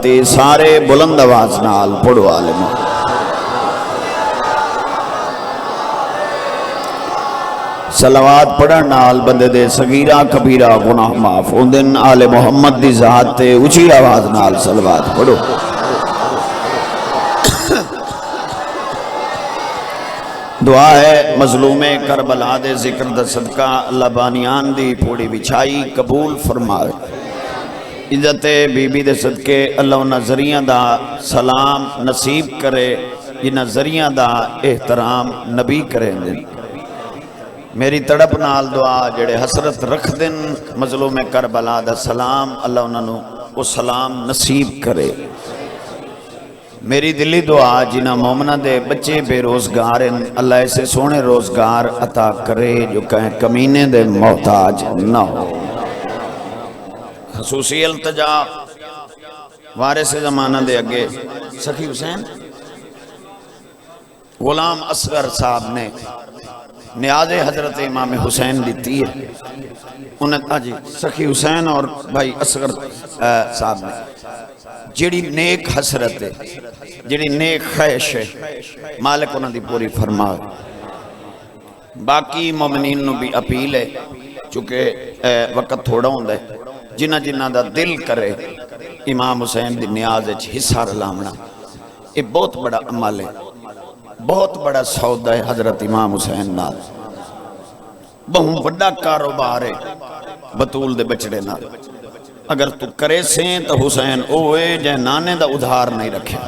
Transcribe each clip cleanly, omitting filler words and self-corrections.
उम्मती सारे बुलंद आवाज नाल पढ़ो आलिम। सलावात पढ़न नाल बंदे दे सगीरा कबीरा गुनाह माफ होंदे। आले मुहम्मद दी जात ते उची आवाज नाल सलावात पढ़ो। दुआ है मजलूमे करबला दे जिक्र दा सदका अल्लाह बानियान दी पूरी विछाई कबूल फरमाए। इज्जत बीबी दे सदके अल्लाह नजरिया दा सलाम नसीब करे। इन नजरिया दा एहतराम नबी करेंगे। मेरी तड़प नाल दुआ जेड़े हसरत रख दिन मजलूमे करबला दा सलाम अल्लाह उन्होंने वो सलाम नसीब करे। मेरी दिली दुआ जिन्हें मोमना दे बच्चे बेरोजगार हैं अल्लाह ऐसे सोने रोजगार अता करे जो कहीं कमीने दे मोहताज ना हो। खसूसी इल्तिजा वारिस जमाना दे अगे सखी हुसैन गुलाम असगर साहब ने न्याज़े हजरत इमाम हुसैन दी है। उन्हें जी सखी हुसैन और भाई असगर साहब ने जिहड़ी नेक हसरत है जिहड़ी नेक ख्वाहिश है मालिक उन्होंने पूरी फरमाए। बाकी मोमिनीन नूं भी अपील है चूँकि वक्त थोड़ा होंदा है जिन्हां जिन्हां दा दिल करे इमाम हुसैन दी न्याज़ विच हिस्सा रलावना ये बहुत बड़ा अमल है, बहुत बड़ा सौदा है हजरत इमाम हुसैन नाल। बहुत बड़ा कारोबार है बतूल दे बचड़े नाल। अगर तू करे से तो हुसैन ओए जै नाने दा उधार नहीं रखे।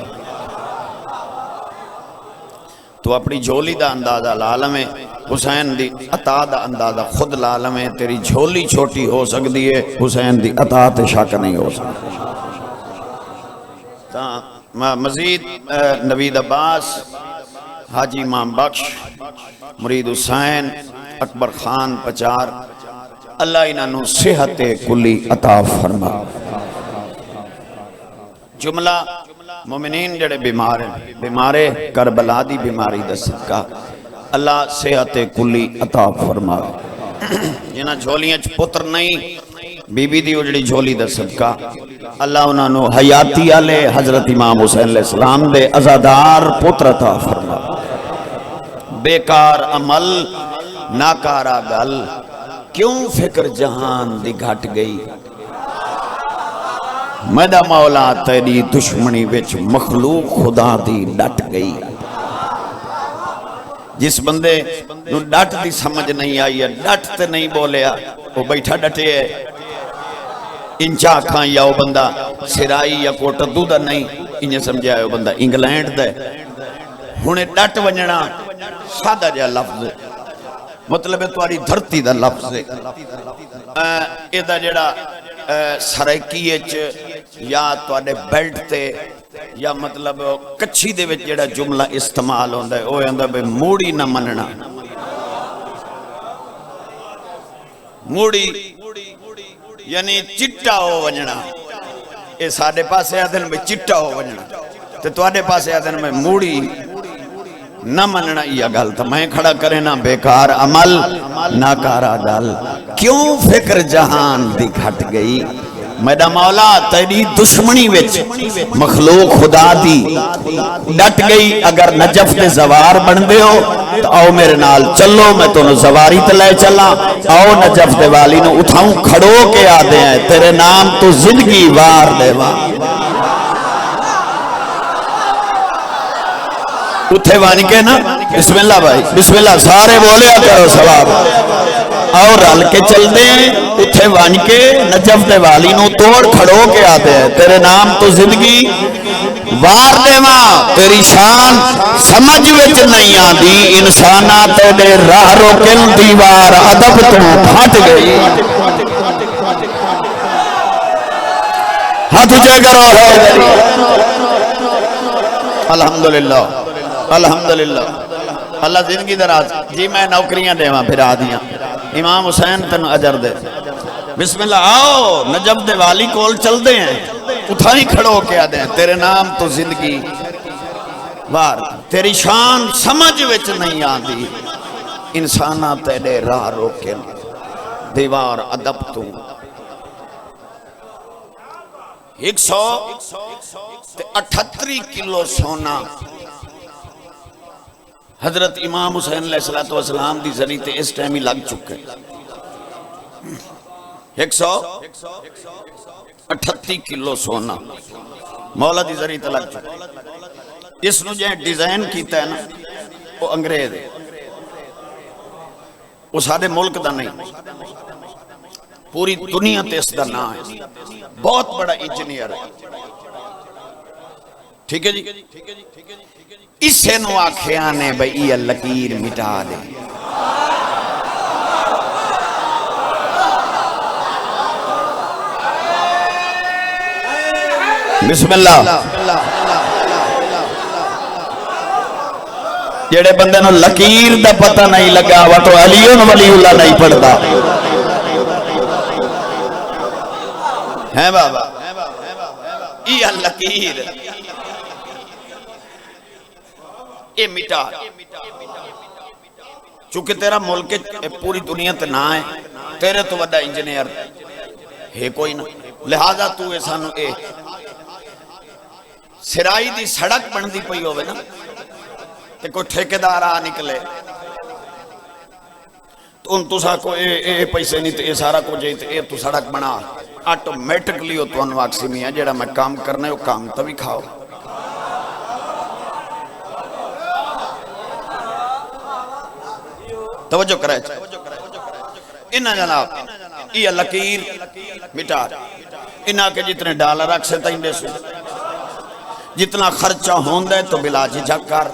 तू अपनी झोली दा अंदाजा ला लवें हुसैन दी अता दा अंदाजा खुद ला लवें। तेरी झोली छोटी हो सकती है हुसैन दी अता ते शक नहीं हो सकता। मजीद नवीद अब्बास हाजी इमाम बख्श मुरीद हुसैन अकबर खान पचार अल्लाह इन्हों सेहत कुली अता फरमा। जुमला मोमिनीन जड़े बीमार हैं बीमारे करबला दी बीमारी दा सदका अल्लाह सेहत कुली अता फरमा। जिन्हां झोलियां च पुत्र नहीं बीबी दी उजड़ी झोली दा सदका अल्लाह उन्होंने हयाती आले हजरत इमाम हुसैन अलैहिस्सलाम दे अज़ादार पुत्र अता फरमा। बेकार अमल नाकारा गल क्यों फिक्र जहान दी घट गई। मैदा मौला तेरी दुश्मनी विच मखलूक खुदा दी डट गई। जिस बंदे नूं डट दी समझ नहीं आई है डट ते नहीं बोलिया वो बैठा डटे है। इंचा आखा या वो बंदा सिराई या कोटदू दा नहीं इन्हें समझा वो बंदा इंग्लैंड दा हुणे डट वंजना सादा जिहा लफ्ज मतलब है तुम्हारी धरती का लफ्ज है। एदा जेड़ा सरैकी या तुहाडे बेल्ट ते या मतलब कच्छी दे विच जेड़ा जुमला इस्तेमाल होंदा है वो आंदा भी मूड़ी ना मनना। मूड़ी यानी चिट्टा हो वजना। ये साडे पासे आदन में चिट्टा हो वजना ते तुहाडे पासे आदन में मूड़ी न मनना। यह गल तो मैं खड़ा करे ना बेकार अमल नाकारा गल क्यों फिक्र जहान दी घट गई। मैदा मौला तेरी दुश्मनी विच मखलूक खुदा दी डट गई। अगर नजफ दे जवार बनदे हो तो आओ मेरे नाल चलो मैं तुहानू जवारी ते ले चला। आओ नजफ दे वाली नू उठाऊं खड़ो के आदे हैं तेरे नाम तो जिंदगी वार देवा। उठे बन के ना बिस्मिल्लाह भाई बिस्मिल्लाह सारे बोलिया करो सवाब। आओ रल के चलते हैं उठे बन के नजफ दे वाली नू तोड़ खड़ो के आते हैं तेरे नाम तो जिंदगी वार देवा। तेरी शान समझ विच नहीं आती इंसाना तेरे राह रोकिल दीवार अदब तो फट गई। हाथ ऊंचे करो अल्हम्दुलिल्लाह अल्हम्दुलिल्लाह अल्लाह जिंदगी दराज जी। मैं नौकरियां देवा फिरा दियां इमाम हुसैन तेन अजर दे। बिस्मिल्लाह आओ नजफ दे वाली कोल चलते हैं उठा ही खड़ो के आते हैं तेरे नाम तो जिंदगी वार। तेरी शान समझ विच नहीं आती इंसाना तेरे राह रोके दीवार अदब तू। 178 किलो सोना हजरत इमाम हुसैन अलैहिस्सलाम दी जरी ते इस टाइम ही लग चुके 138 किलो सोना मौला दी जरी ते लग चुका। इसनू जो डिजाइन किया है ना वो अंग्रेज है, वो सारे मुल्क का नहीं, पूरी दुनिया ते इसका नाम है, बहुत बड़ा इंजीनियर है। ठीक है जी, इसे नु आखिया ने भाई ये लकीर मिटा दे। बिस्मिल्लाह। जेड़े बंदे नु लकीर दा पता नहीं लगा वा तो अलीउन वलीउल्लाह नहीं पढ़ता है बाबा। ये लकीर ये मिटा, चूंकि तेरा मुल्क पूरी दुनिया ते ना है, तेरे तो बड़ा इंजीनियर है कोई ना, लिहाजा तू ये सानू ए सिराई दी सड़क बनती पई होवे ना ते कोई ठेकेदार आ निकले तो उन तुसा को ए पैसे नहीं तो ये सारा कुछ है, ये तू सड़क बना, ऑटोमेटिकली वो तो वाक्सी में है जेड़ा मैं काम करना है वो काम तो भी खाओ। तवज्जो करे इन्ना जनाब ये लकीर मिटा, इन्ना के जितने डॉलर रख से तंदे से जितना खर्चा होंदा है तो बिला झिझक कर,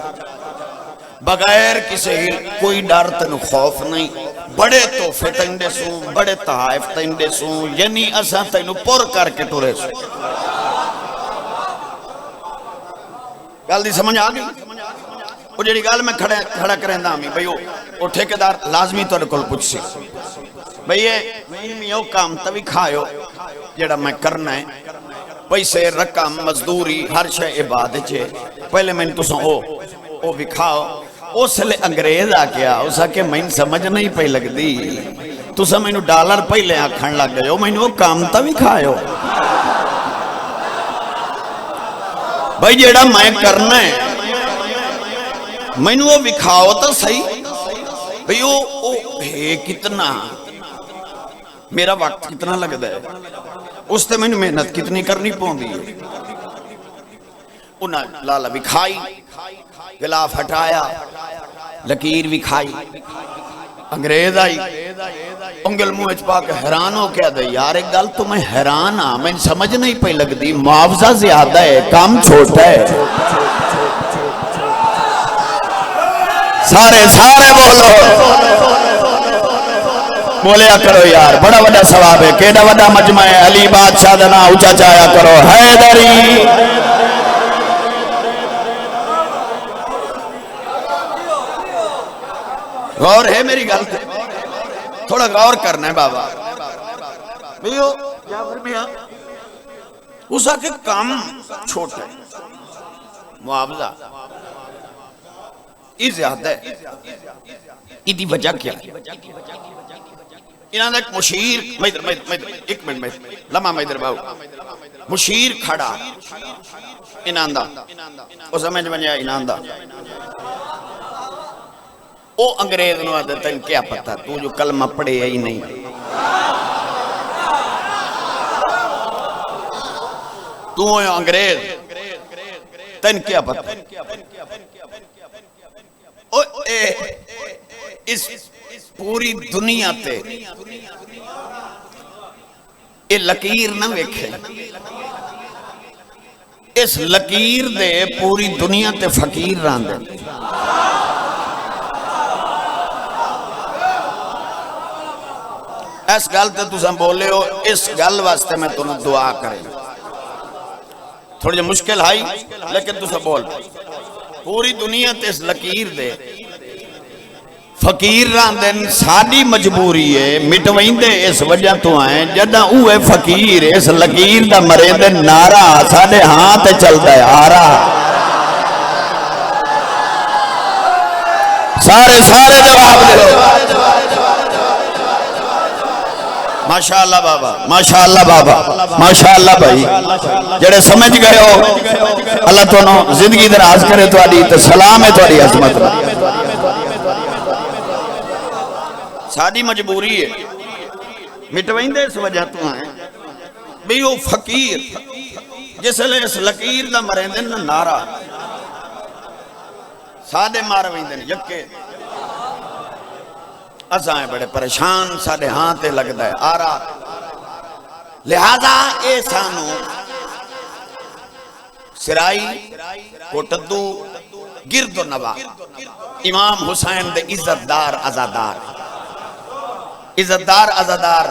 बगैर किसी कोई डर तेन खौफ नहीं, बड़े तोहफे तंदे सू, बड़े तहाइफ तंदे सू, यानी असा तेन पुर करके टुरे सू। गल दी समझ आ गई? वो जी गल मैं खड़ा करेंदा हमी भाई वो ठेकेदार लाजमी तुहाडे कोल पुछसी भाई ये काम तभी खाओ जेड़ा मैं करना है, पैसे रकम मजदूरी हर शे इबादत है, पहले मैंने तुसा ओ विखाओ। उसले अंग्रेज आ गया, उस आके मैंने समझ नहीं पई लगती, तुसा मैनू डॉलर पहले आखन लग गए, मैंने वो काम तभी खाओ भाई जेड़ा मैं करना है मैनू वो विखाओ तो सही भाई वो है कितना, मेरा वक्त कितना लगता है, उसते मैंने मेहनत कितनी करनी पौंदी है। उन्हें लाला विखाई, गिलाफ हटाया, लकीर विखाई, अंग्रेज आई उंगल मुंह च पा के हैरान हो क्या दे यार एक गल तो मैं हैरान हाँ, मैं समझ नहीं पई लगती, मुआवजा ज्यादा है काम छोटा है। सारे सारे बोलो बोलिया करो यार, बड़ा बड़ा सवाब है, केड़ा बड़ा मजमा है, अली बादशाह दा नाम ऊंचा चाया करो, हैदरी। गौर है मेरी गल पे, थोड़ा गौर करना है बाबा भैया, उस आके काम छोटा है, मुआवजा ये ज्यादा है, इसकी वजह क्या है? इन्होंने एक मुशीर एक मिनट लम्हा मैदर बाबू मुशीर खड़ा इनांदा वो समझ में आया इनांदा वो अंग्रेज नु आदत तेन क्या पता तू जो कलमा पढ़े ही नहीं, तू अंग्रेज तेन क्या पता। ओ इस पूरी दुनिया ते ये लकीर ना वेखे, इस लकीर दे पूरी दुनिया ते फकीर रहंदे। इस गल ते तुसां बोले हो, इस गल वास्ते मैं तुहानू दुआ करें, थोड़ी जी मुश्किल आई लेकिन तुसां बोल, पूरी दुनिया ते इस लकीर दे फकीर रहंदे, साडी मजबूरी है मिटवाइंदे इस वजह तो आए जदा उहे फकीर इस लकीर दा मरेंदे, नारा साडे हाथ चलदा है आरा। सारे सारे जवाब दो, माशाअल्लाह बाबा, माशाअल्लाह बाबा, माशाअल्लाह भाई, जेड़े समझ गए हो अल्लाह तुहानू जिंदगी दराज करे। तुहाडी ते सलाम है तुहाडी अजमत दा। साडी मजबूरी है मिटवेंदे इस वजह तो है भी वो फकीर जिसले इस लकीर दा मरेंदे ना नारा सादे मार वेंदे यक्के असां बड़े परेशान साडे हां ते लगदा है आरा। लिहाजा ए सानू सिराई कोटद्दू गिरदो नवा इमाम हुसैन दे इज्जतदार आजादार इज्जतदार आजादार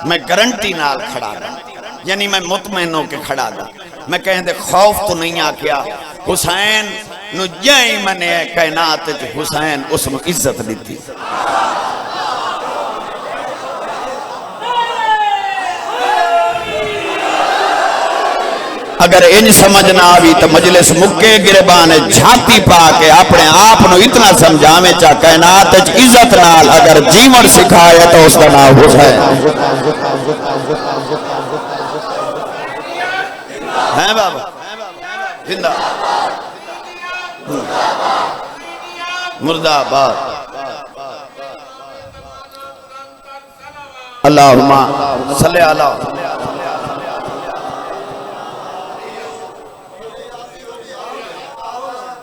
मैं गारंटी नाल खड़ा था, यानी मैं मुतमैन होके खड़ा था। मैं कहते खौफ तो नहीं आख्या हुसैन नु जय मने कायनात च हुसैन उसनु इज्जत दी। अगर इंज समझ ना आवी तो मजलिस मुक्के गिरबान झांकी पा के अपने आप को इतना समझावे चा कायनात च इज्जत नाल अगर जीवन सिखाए तो उसका नाम हुसैन है। बाबा जिंदा मुर्दाबाद। अल्लाहुम्मा सल्ले अला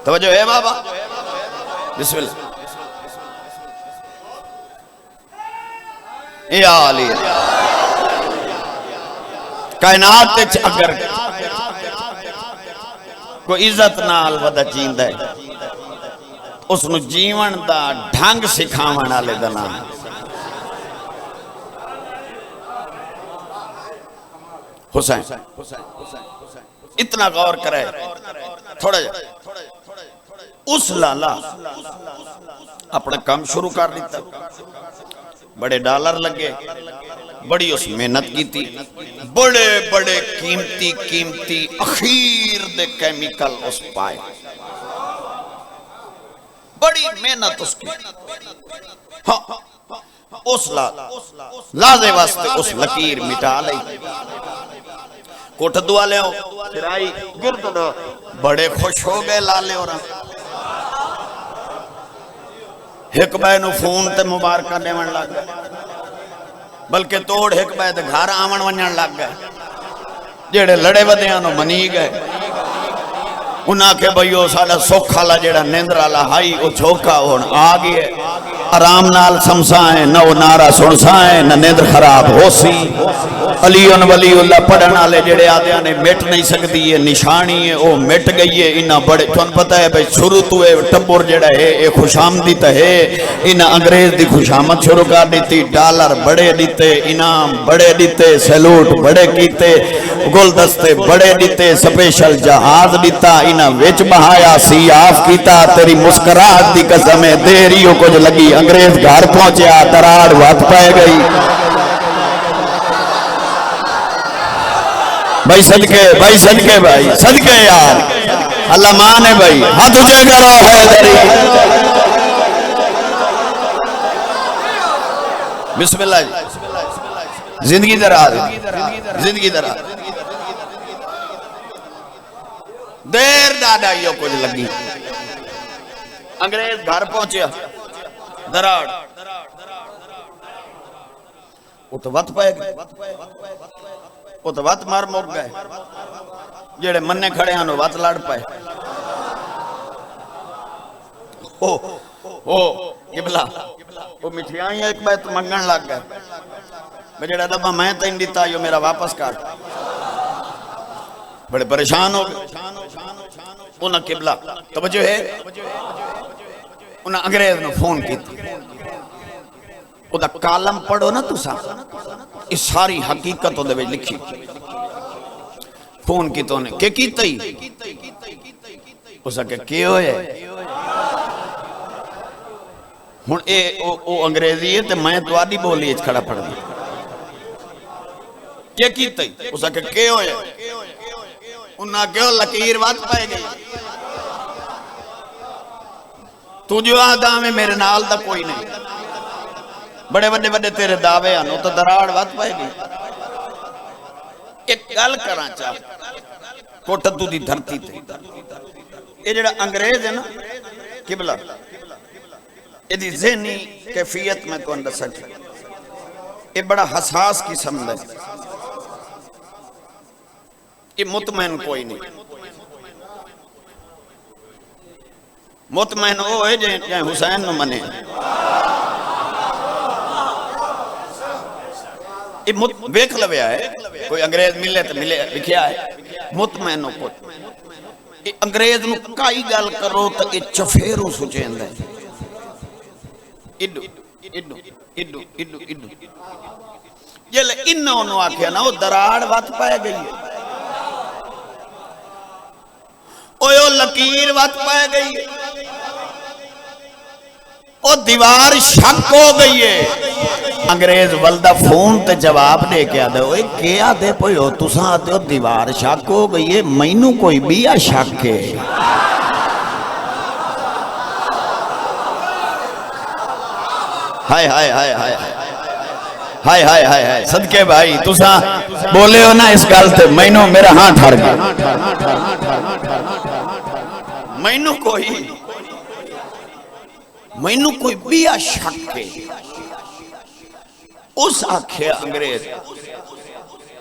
तवज्जो है बाबा। बिस्मिल्लाह या अली कायनात च अगर कोई इज्जत नाल वदा जींदा है उसनु जीवन दा ढंग सिखावन वाले दा नाम हुसैन। इतना गौर करे थोड़ा उस लाला अपना काम शुरू कर दिता, बड़े डॉलर लगे, बड़ी उस मेहनत की थी, बड़े बड़े कीमती कीमती अखीर दे केमिकल उस पाए, बड़ी मेहनत उसकी। हाँ उस लाजे वास्ते उस लकीर मिटा ली। कोटद्दू वाले सिराई गिरद बड़े खुश हो गए लाले और एक बाय नु फोन ते मुबारक देवन लग गए, बल्कि तोड़ एक बाय ते घर आवन वणन लग गए। जेड़े लड़े वधियां नु मनी गए उन्हां के भाई ओ साडा सुख वाला जेड़ा निंदर वाला हाई ओ झोका हुण आ गया, आराम नाल समसाए न वो नारा सुनसाए न निंदर खराब होसी। अलीउन वलीउल्लाह पढ़न वाले जेड़े आदे ने मिट नहीं सकती है निशानी है वो मिट गई है। इन्ना बड़े तुहानू पता है भाई शुरू तो टब्बर जेड़ा है ये खुशामदीद है, इन्हें अंग्रेज की खुशामद शुरू कर दी, डॉलर बड़े दिते, इनाम बड़े दिते, सैल्यूट बड़े कीते, गुलदस्ते बड़े दिते, स्पेशल जहाज दिता, इन्हें विच बहाया सियाफ कीता। तेरी मुस्कुराहट की कसम है देर ही कुछ लगी, अंग्रेज घर पहुंचा दराड़ वत पै गई। भाई सदके भाई सदके भाई सदके यार अल्लाह मान है भाई हाथ ऊंचे करो है दरी। बिस्मिल्लाह जी जिंदगी दराज जिंदगी दराज देर दादा यो कुछ लगी। अंग्रेज घर पहुंचे दराड़ वो तो वत पै गए, वो तो वत मार मुक गए, जेड़े मन्ने खड़े हैं वत लड़ पाए। ओ किबला वो मिठाइयां एक बार मंगन लग गए, जेड़ा डब्बा मैं तेन दिता यो मेरा वापस कर। बड़े परेशान हो गए उन्हें किबला तवज्जो है उन्हें अंग्रेज ने फोन किया। कालम पढ़ो ना तुसा इस सारी हकीकत लिखी। फोन की तो ने के कीता ही के होए हुण ए ओ अंग्रेजी है ते मैं तुहाडी बोली च खड़ा पढ़ दी के कीता ही के होए उन्हां क्यों लकीर वत पै गई। तू जो आदा में मेरे नाल दा कोई नहीं बड़े बड़े बड़े तेरे दावे हैं तो दराड़ वध पाएगी। एक गल करा चाह कोटद्दू दी धरती ते ये जेड़ा अंग्रेज है ना किबला इहदी ज़हनी कैफियत मैं तुहानू दस्सां ये बड़ा हसास किस्म दा ये मुतमैन कोई नहीं। मुतमैन वो है जे हुसैन नूं मने वेख लव्या है कोई अंग्रेज मिले तो मिले लिखिया है मुतमैन को अंग्रेज नूं काई गल करो तो ये चफेरू सुचेंदा है इडू इडू इडू इडू इडू जेले इन्हों आख्या ना वो दराड़ वत पै गई है ओ लकीर वत पै गई है ओ दीवार शक हो गई है। अंग्रेज वल्दा फोन ते जवाब दे के आदे ओए के आदे पई हो तुसा आदे दीवार शक हो गई है मैनू कोई बिया शक है। हाय हाय हाय हाय हाय हाय हाय हाय सदके भाई तुसा बोले हो ना इस गल ते मैनू मेरा हां ठर गया मैनू कोई बिया शक है। उस आख्या अंग्रेज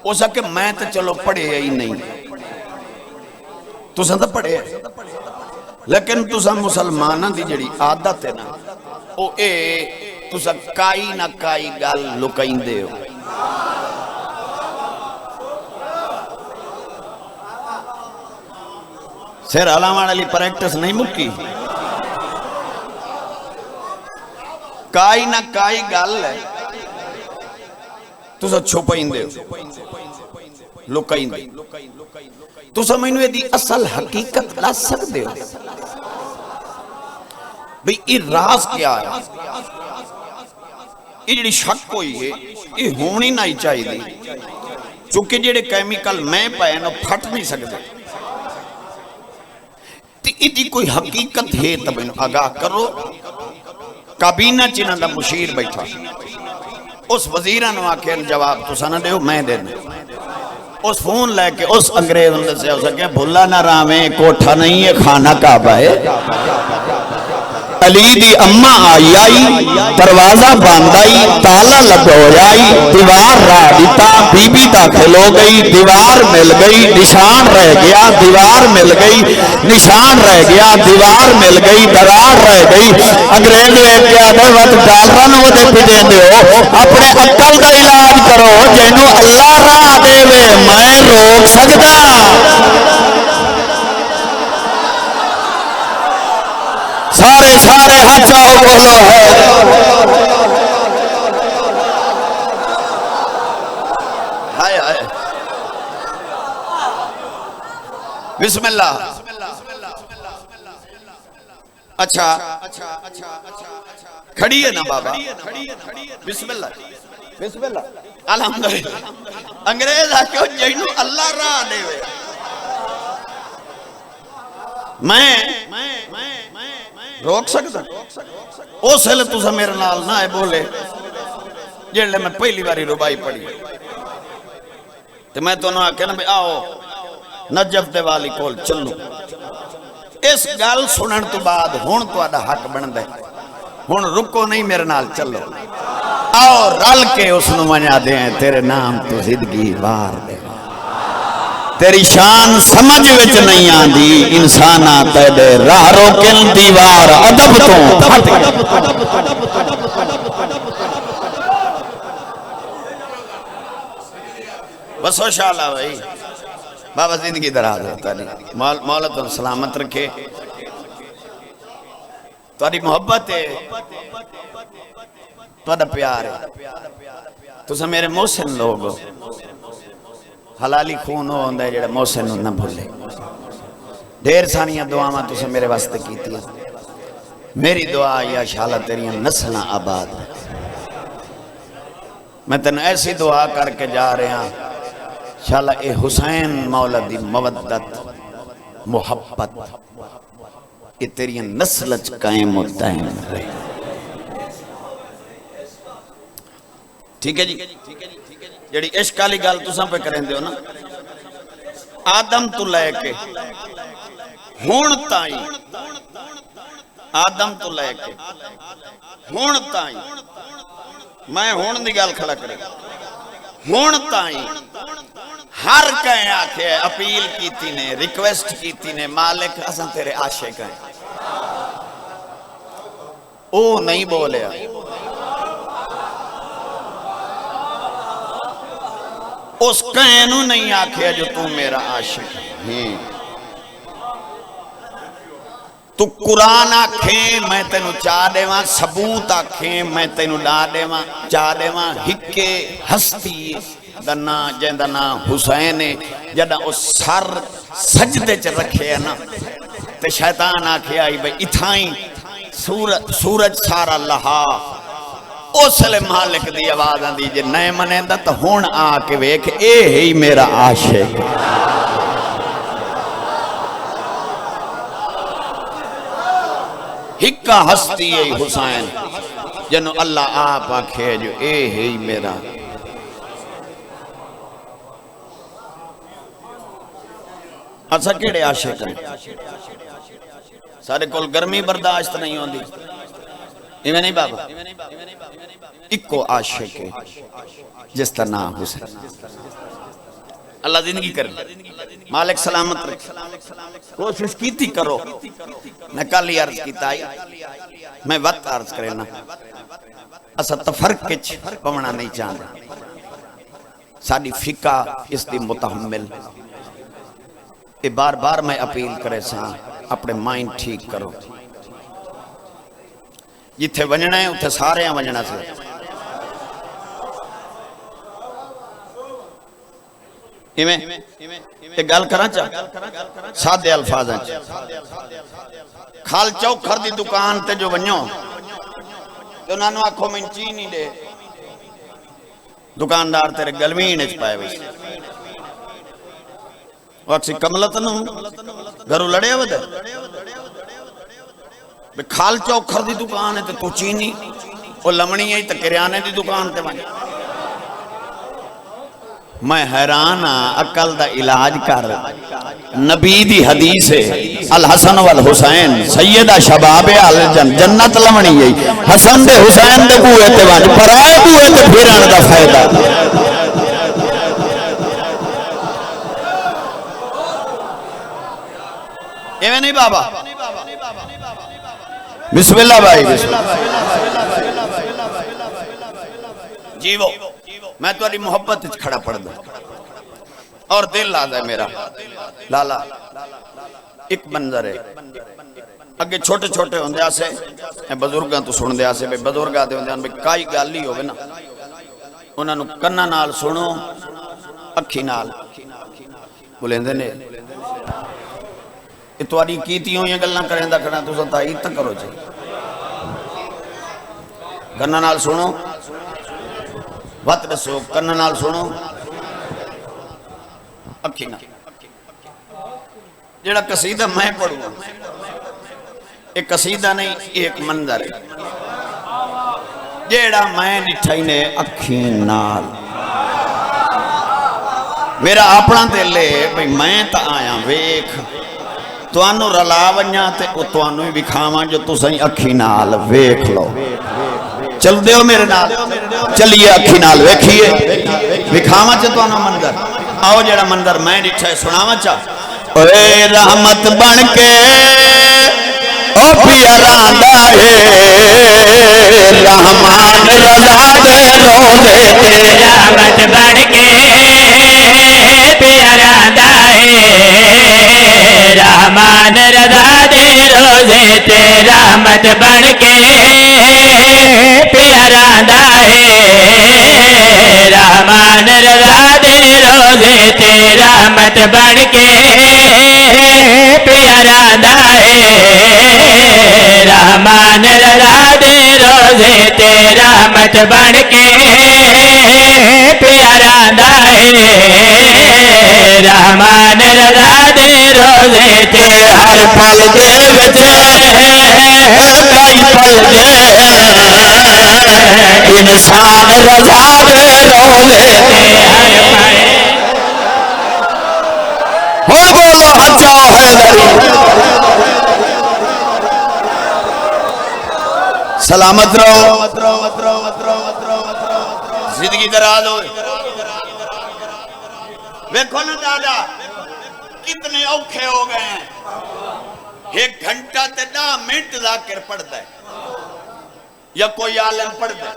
उस आखे मैं तो चलो पढ़े ही नहीं तुसा तो पढ़े लेकिन तुसा मुसलमाना दी जड़ी आदत है ना ओ ए तुसा काई ना काई गल लुकाइंदे हो। सिर हलावण वाली प्रैक्टिस नहीं मुक्की काई ना काई गल है तुसा छुपाइंदे हो लुकाइंदे तुसा मैनू इहदी असल हकीकत दस सकदे हो भाई ये राज क्या है। ये जी शक हुई है ये होनी नहीं चाहिए क्योंकि जेडे कैमिकल मैं पाए ना फट नहीं सकते इहदी कोई हकीकत है तो मैनू आगाह करो। काबीना च इन्हां दा मुशीर बैठा उस वजीरा नूं आखे जवाब तुसा ना दो मैं देना उस फोन लैके उस अंग्रेज ने दस्या उस आख्या भुला ना रावे कोठा नहीं है खाना काबा है। अली दी अम्मा आई आई दरवाजा बंद आई ताला लगोयाई दीवार रा दिता बीबी दाखिल हो गई दीवार मिल गई निशान रह गया दीवार मिल गई निशान रह गया दीवार मिल गई दरार रह गई। अंग्रेज वेख के आदे वत डॉलरां नूं ओदे पिटे दिओ अपने अक्ल दा इलाज करो जिन्नू अल्लाह राह देवे मैं रोक सकदा। सारे सारे हाथ चाहो बोलो है हाय हाय बिस्मिल्लाह। अच्छा खड़ी है ना बाबा बिस्मिल्लाह बिस्मिल्लाह अल्हम्दुलिल्लाह। अंग्रेज आख्यो जिन्नू अल्लाह राह देवे मैं रोक सकता उस वेले तुसा मेरे नाल ना बोले जेल्ले मैं पहली बारी रुबाई पढ़ी तो मैं तुहानू आख्या ना आओ नजफ दे वाली कोल चलो। इस गल सुनने तो बाद हुण तुहाडा हक बनदा है हुण रुको नहीं मेरे नाल चलो आओ रल के उसनू मना दे तेरे नाम तो जिंदगी वार दे तेरी शान समझ विच नहीं आंदी इंसाना तेरे राह रोकन दीवार अदब तो बस इंशाअल्लाह भाई बाबा जिंदगी दराज होता नहीं मौला तो सलामत रखे तुहाडी मोहब्बत है तुहाडा प्यार है तुसा मेरे मोहसिन लोग हो। हलाली खून हो होंदा है जेड़ा मोहसिन नूं ना भुले। ढेर सारियां दुआवां तुसे मेरे वास्ते कीतियां मेरी दुआ या शाला तेरियां नस्लां आबाद। मैं तेन ऐसी दुआ करके जा रहा शाला ए हुसैन मौला दी मवद्दत मुहब्बत ये तेरियां नस्ल च कायम होता है। ठीक है जी। जेड़ी इश्क वाली गल तुसां पे करेंदे हो ना, आदम तो लैके हुण ताई, आदम तो लैके हुण ताई, मैं हुण दी गल खड़ा करे, हुण ताई हर कहे आखे अपील कीती ने, रिक्वेस्ट कीती ने, मालिक असां तेरे आशिक हैं। ओ नहीं बोलिया, उस कहनू नहीं आखिया जो तू मेरा आशिक है। तू कुरान आखे मैं तेनू चा देवा, सबूत आखे मैं तेनू ला देवा, चा देवा। हिके हस्ती दा ना जिंदा ना हुसैन है, जदा उस सर सजदे च रखे ना ते शैतान आखे आई भाई इथाई सूरज सारा लहा। उसले मालिक दी आवाज आंदी जे नहीं मनेंदा तो हुण आके वेख ए ही मेरा आशिक। हिक्का हस्ती है हुसैन जनो अल्लाह आप आखे जो ए ही मेरा। अच्छा केड़े आशिक हैं? सारे कोल गर्मी बर्दाश्त नहीं होती, इवें नहीं बाबा। इको आशिक है जिसका नाम हुसैन। अल्लाह जिंदगी करे, मालिक सलामत रखे। कोशिश कीती करो। मैं कल ही अर्ज किया, मैं वत अर्ज करे ना, असा तफरक पवना नहीं चाहते। साडी फिका इसकी मुतहम्मिल। ये बार बार मैं अपील करे सा, अपने माइंड ठीक करो। जिथे वजना है उथे सारे वजना से। गल करा चा सादे अल्फाज खाल चौखर दी दुकान ते जो वनो तो उन्होंने आखो मैं चीनी नहीं दे, दुकानदार तेरे गलवीन च पाए वैसे अक्सी कमलत घरों लड़े वध। खाल चौखर दी दुकान है तो तू चीनी, वो लमनी है तो किराने की दुकान ते वन। मैं हैरान हाँ, अकल दा इलाज कर। नबी दी हदीस है अल हसन वल हुसैन सैयदा शबाब अल जन्नत लमनी है। हसन दे हुसैन दे बूए ते वन, पराए बूए ते फिरन दा फायदा। एवें नहीं बाबा। बिस्मिल्लाह भाई, जीवो। मैं तुम्हारी मोहब्बत खड़ा पड़ दूं और दिल आता है मेरा। लाला एक मंजर है, अगे छोटे छोटे होंदे से बजुर्गों तो सुनदे से, बजुर्ग आते होंदे कई गल ही होवे ना, उन्होंने कन्ना नाल सुनो, अखी नाल बुलेंदे ने। ये तुहाडी कीती हुई गल्लां करें दा खड़ा तुसां ताईद तां करो जी। कन्ना नाल सुनो, वत दसो, कन्ना नाल सुनो, अखी नाल। जेड़ा कसीदा मैं पढ़ूंगा एक कसीदा नहीं, एक मंजर है जेड़ा मैं डिठा ही ने अखी नाल। मेरा अपना दिल है भाई मैं तो आया वेख तुहानू रला वजा ते तुहानू ही विखावां जो तुसीं अखी नाल वेख लो। चल दियो मेरे नाल, चलिए अखी नाल वेखिए, विखावां च तुहानू मंजर। आओ जेड़ा मंजर मैं डिठा है सुनावां चा। ओए रहमत बन के ओ प्यारा दा है रहमान रजा दे रोज़े ते। रहमत बन के प्यारा दा है रहमान रजा दे रोज़े ते। रहमत बन के प्यारा दा है रहमान रजा दे रोज़े ते। रहमत बन के प्यारा दा है रहमान रजा दे रोज़े ते। रहमत बन के प्यारा दा है रहमान रजा दे रोज़े ते। हर पल दे विच कई पल दे इंसान रजा दे रोवे हो बोलो हजा हैदरी सलामत रहो जिंदगी दराज हो देखो ना दादा कितने औखे हो गए हैं 1 घंटा ते 10 मिनट जाकर पढ़ता है या कोई आलम पढ़ता है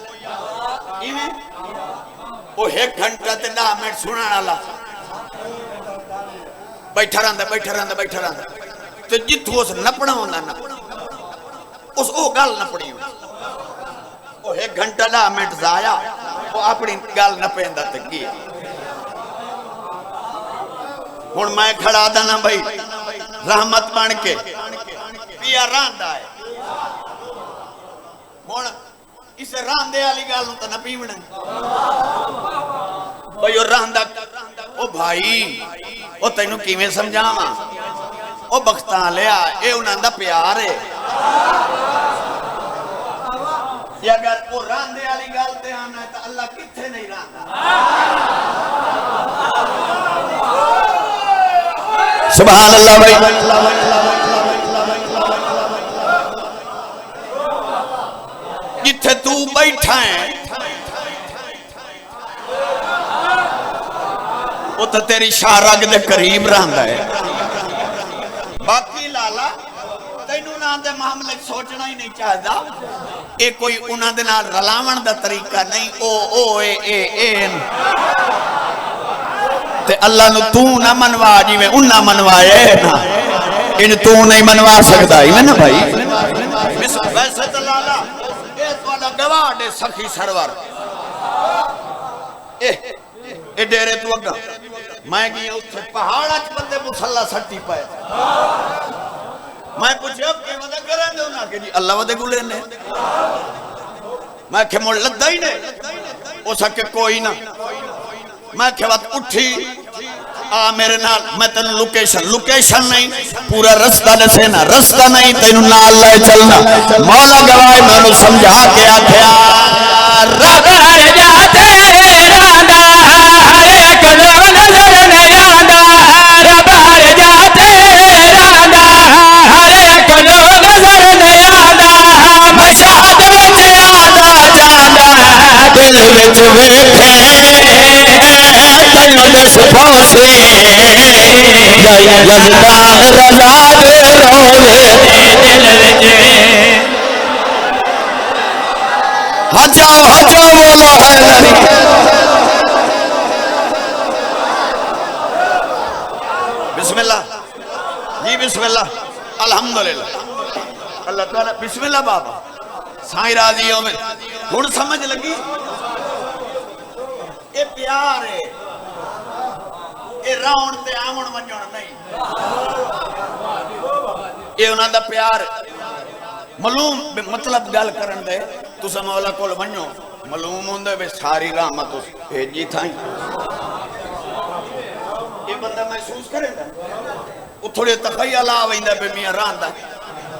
वो 1 घंटा ते 10 मिनट सुनने वाला बैठा रहता तो जिथू उस नपना होंदा ना उस ओ गल नपनी वो 1 घंटा 10 मिनट जाया वो अपनी गल नपेंदा ते की हुण मैं खड़ा दा ना भाई रहमत बन के पिया रहांदा है हुण इस रहांदे वाली गल नूं तां ना पीवना भाई ओ रहांदा ओ भाई ओ तैनूं किवें समझावां ओ बख्तां लिया ये उन्हां दा प्यार है या अगर वो रहांदे वाली गल ते आना है तां अल्लाह कित्थे नहीं रहांदा सुभान अल्लाह भाई जिथे तू बैठा है वो तो तेरी शारग दे करीब रहा है बाकी लाला तेनू ना दे मामले सोचना ही नहीं चाहता ये कोई उन्हां दे नाल रलावण दा तरीका नहीं ओ ए ते अल्लाह नु तू ना मनवा जिवें उन्ना मनवाए ना इन तू नहीं मनवा सकदा इवें ना भाई वैसे तो लाला ए तुहाडा गवाह दे सखी सरवर ए डेरे तू अगा मैं गया उत्थे पहाड़ा च बंदे मुसल्ला सट्टी पाए मैं पूछया कि वदा करें दे उन्हां के जी अल्लाह वदे गुले ने मैं के मुड़ लद्दा ही ने ओ सके कोई ना मैं के बात उठी आ मेरे नाल मैं तेन लोकेशन नहीं पूरा रास्ता दसे ना रास्ता नहीं तेन नाल ले चलना मौला गवाह मैनू समझा के आख्या रबर जाते रांदा हर एक नो नजर नहीं आंदा रबर जाते रांदा हर एक नो नजर नहीं आंदा मशाद विच आदा जांदा दिल विच वेखे तैनू दस पहुंचे यजदान रजा दे रोवे दिल विच हजा बोलो हैदरी बिस्मिल्लाह जी बिस्मिल्लाह अल्हम्दुलिल्लाह अल्लाह ताला बिस्मिल्लाह बाबा साईं राजी होवे हुण समझ लगी ये प्यार है ये राउंड ते आवन वंजण नहीं ये उन्हां दा प्यार मालूम मतलब गल करन दे तुस मौला कोल वन्नो मालूम हुंदे वे सारी रहमत उस भेजी थाई ये बंदा महसूस करेगा वो थोड़े तखय्युल आ वेंदा बे मियां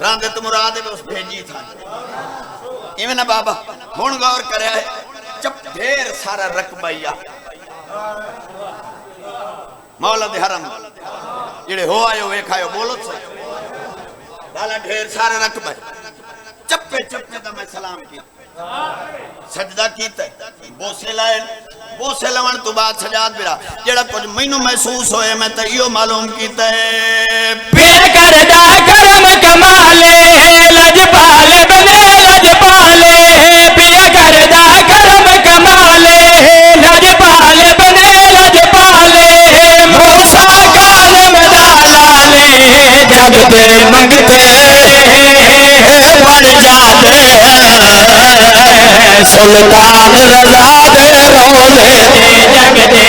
रांदे तो मुराद है उस भेजी थाई इवें ना बाबा हुण गौर करया है जब ढेर सारा रकबैया मौला दे हरम जेड़े हो आयो वेखायो बोलो सही लाला ढेर सारा रकबा चप्पे चप्पे दा मैं सलाम किया सजदा कीता बोसे लाए बोसे लवण तो बाद सजाद बिरा जेड़ा कुछ मैनू महसूस होए मैं तो इहो मालूम कीता है पीर करदा करम कमाले लजपाले बने लजपाले पीर करदा करम कमाले लजपाले बने लजपाले मूसा कालम दालाले जग दे मंगते पड़ जाते सुल्तान रजा दे रोले जग दे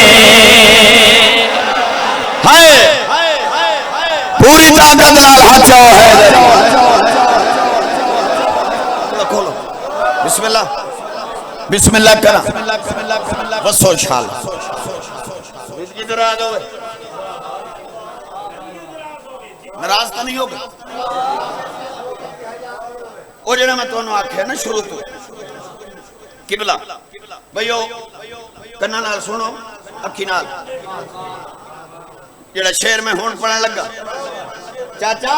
हाय पूरी ताकत नाल हचा है खोलो बिस्मिल्लाह बिस्मिल्लाह करा बसो इंशाअल्लाह जिंदगी दराज होवे नाराज तो नहीं होगा वो जेड़ा मैं तुहानू आख्या ना शुरू तो किबला भईओ कन्ना नाल सुनो अखी नाल जेड़ा शेर में हुण पढ़न लगा चाचा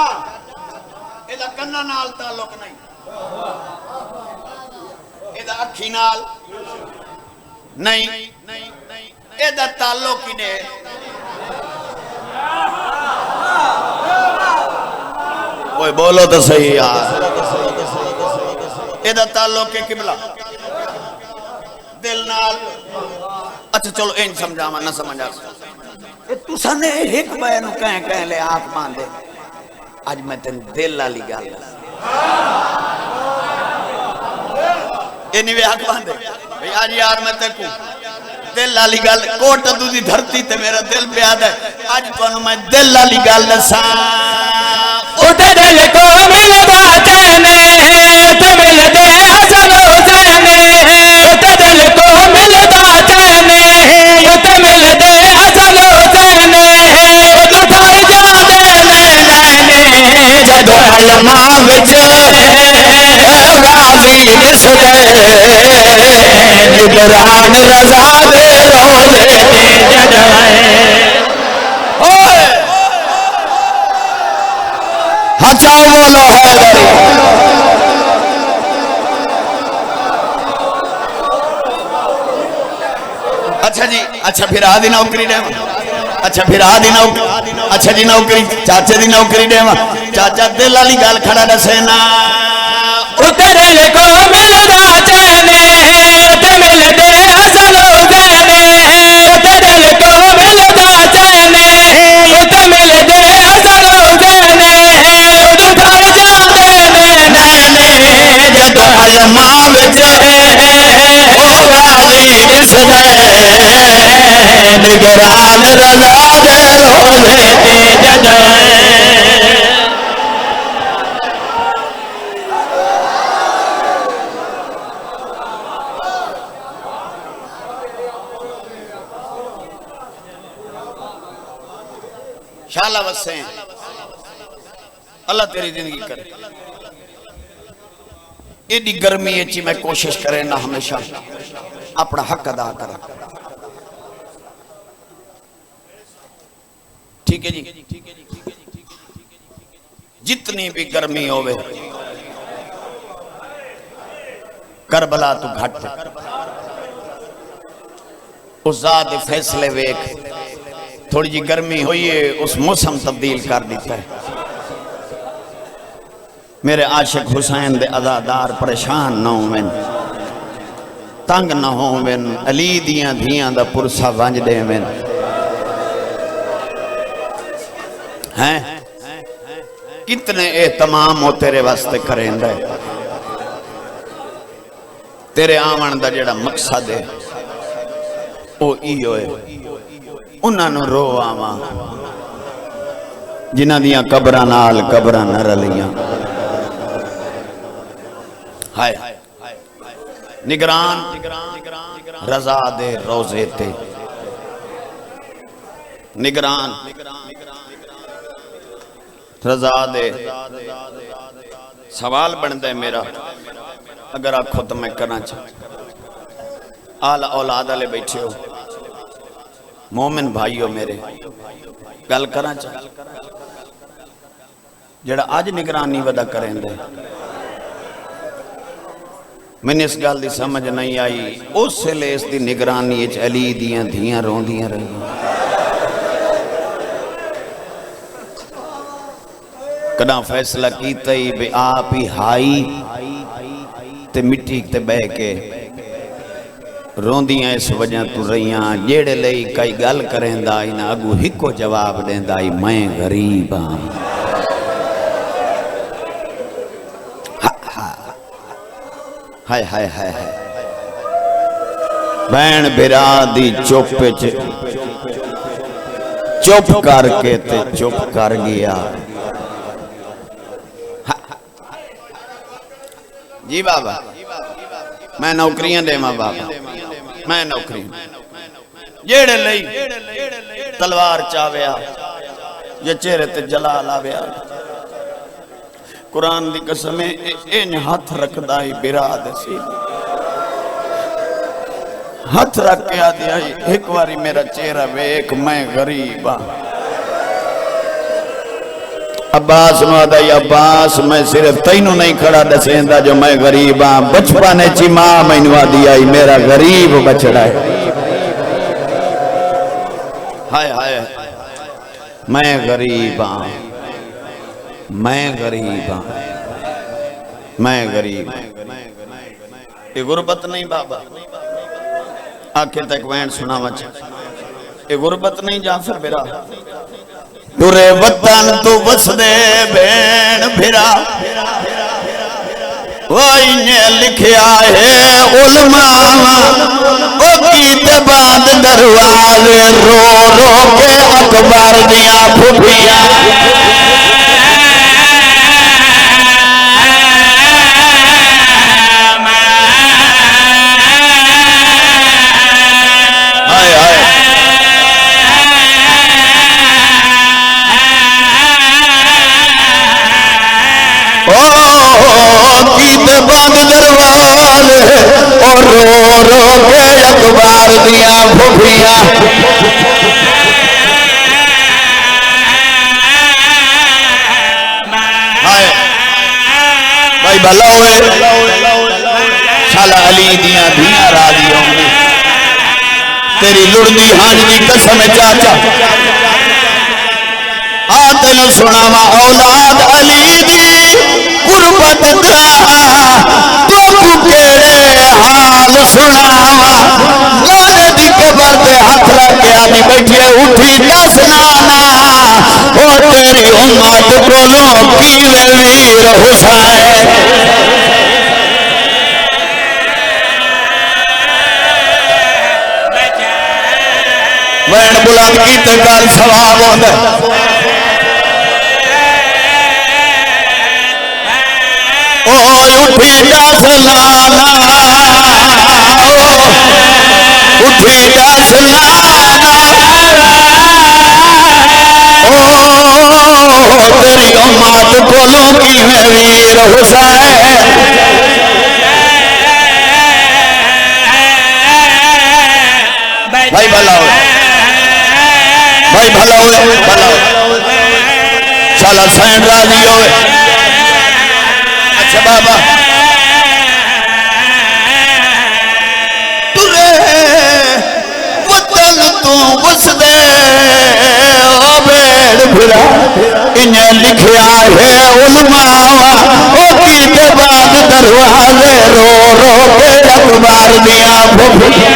एदा कन्ना नाल ताल्लुक नहीं एदा अखी नाल नहीं एदा ताल्लुक ही ने कोई बोलो तो सही यार एदा ताल्लुक है किबला दिल नाल अच्छा चलो इन समझावा ना समझा तुसा ने एक बार नु कह ले आप मान दे आज मैं तेन दिल वाली गल ये नहीं वे हक बांधे भाई आज यार मैं तेको दिल वाली गल कोट तू दी धरती ते मेरा दिल प्याद है आज तुहानू मैं दिल वाली गल दसा उठे दिल को मिलदा चैने ते मिलदे असल हुसैने उठे दिल को मिलदा चैने ते मिलदे असल हुसैने दुखाई जाते नैने जदों अलमा विच गाजी दिसदे निगरान रज़ा दे रोज़े जगाए ओए अच्छा बोलो हैदरी अच्छा जी अच्छा फिर आदि नौकरी दे अच्छा फिर आदि नौकरी अच्छा जी नौकरी चाचे दी नौकरी दे चाचा दिल वाली गल खड़ा दसे ना उतरे को मिलदा चैने ते मिलदे असल हुसैने उतरे को मिलदा चैने ते मिलदे असल हुसैने दुखाई जाते नैने जदों अलमा विच गाजी दिसदे निगरान रज़ा दे रोज़े जगाए शाला वसे अल्लाह तेरी जिंदगी करे एडी गर्मी च मैं कोशिश करे ना हमेशा अपना हक अदा करा ठीक है जी जितनी भी गर्मी होवे करबला तू घट उस ज़ात दे फैसले वेख थोड़ी जी गर्मी हुई है उस मौसम तब्दील कर दिता है मेरे आशिक हुसैन दे अज़ादार परेशान ना होवेन तंग ना होवेन अली दियां धियां दा पुरसा वंज देवेन हैं कितने एहतमाम हो तेरे वास्ते करेंदा है तेरे आवन दा जेड़ा मकसद है ओ इहो है उन्होंने रो आवा जिन्हां दियां कबरां नाल कबरां न रलियां हाय निगरान रज़ा दे रोज़े ते निगरान रज़ा दे सवाल बनता है मेरा अगर आखो तो मैं करना चाह आला औलाद वाले बैठे हो मोमिन भाई हो मेरे गल करा चाह जड़ा अज निगरानी वदा करेंदे मैंने इस गल की समझ नहीं आई उस वेले इसकी निगरानी अली दियां धियां रोंदियां रही कदा फैसला कीता ही भी आप ही हाई ते मिट्टी ते बह के रोंदियां इस वजह तू रहियां जेड़े लई कई गल करेंदा इना अगू हिको जवाब देंदा मैं गरीब हाँ हाय हाय हाय हाय भैन बिरा दी चुप चुप करके ते चुप कर गया जी बाबा मैं नौकरियां देवा बाबा मैं नौकरी जेड़े लई तलवार चाव्या जे चेहरे ते जलाल आव्या कुरान दी कसम इन हाथ रखदा ही बिरा दे सी हथ रख के आदि आई एक बारी मेरा चेहरा वेख मैं गरीब हाँ। अब्बास नु आदा अब्बास मैं सिर्फ तैनू नहीं खड़ा दसेंदा जो मैं गरीब हाँ। बचपन ची मां मैनू आदी आई मेरा गरीब बछड़ा है। हाय हाय मैं गरीब हाँ मैं गरीब हाँ मैं गरीब। ये गुरबत नहीं बाबा आखिर तक वैन सुना वच ये गुरबत नहीं जाफर बिरा तुरे वतन तू वसदे भेण भिरा ने लिखिया है उलमा ओ कीते बाद दरवाजे रो रो के अकबर दिया फुफिया बंद दरवाजे और रो रो के अखबार दिया फुफिया भाई भला हुए शाला अली दिया धिया राजी होंगी तेरी लुड़दी हाज की कसम चाचा आ तेन सुनावा औलाद अली दी गुरबत तो केड़े हाल सुनावा गाने दी कबर पे हाथ रख के आदि बैठे उठी दस नाना ओ तेरी उम्मत कोलों कीवे वीर हुसैन वैन बुलंद कीते कर सवाब होंदा उठी दस नाना उठी दस नाना तेरी उम्मत कोलों कीवें वीर हुसैन भाई भला हो भाई भला हो शाला सैन राजी हो। अच्छा बाबा तुरे वतन तू वसदे ओ भेड़ भिरा इन्हें लिखिया है उलमा ओ कीते बाद दरवाजे रो रो के अखबार दिया फुफिया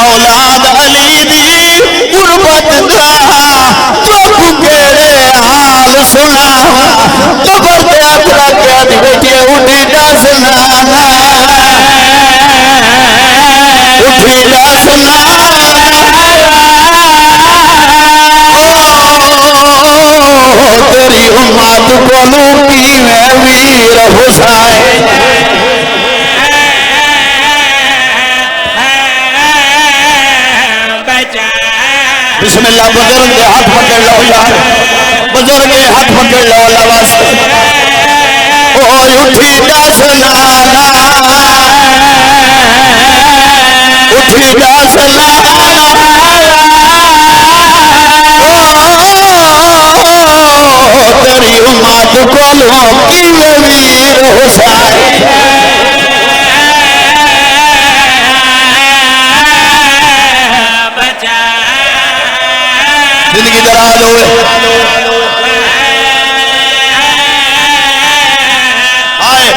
औलाद अली दी गुरबत चुप केड़े हाल सुनावा कबर पे अपना क्या बेटी उठी दस नाना उठी दस तेरी उम्मत कोलू की मैं वीर हुसैन बिस्मिल्लाह बुजुर्ग के हाथ पकड़ लो यार बुजुर्ग के हाथ पकड़ लो लवास ओ उठी दस नाना उठी दस तेरी उम्मत कोलों कीवे वीर हुसैन जिंदगी दराज हो आए।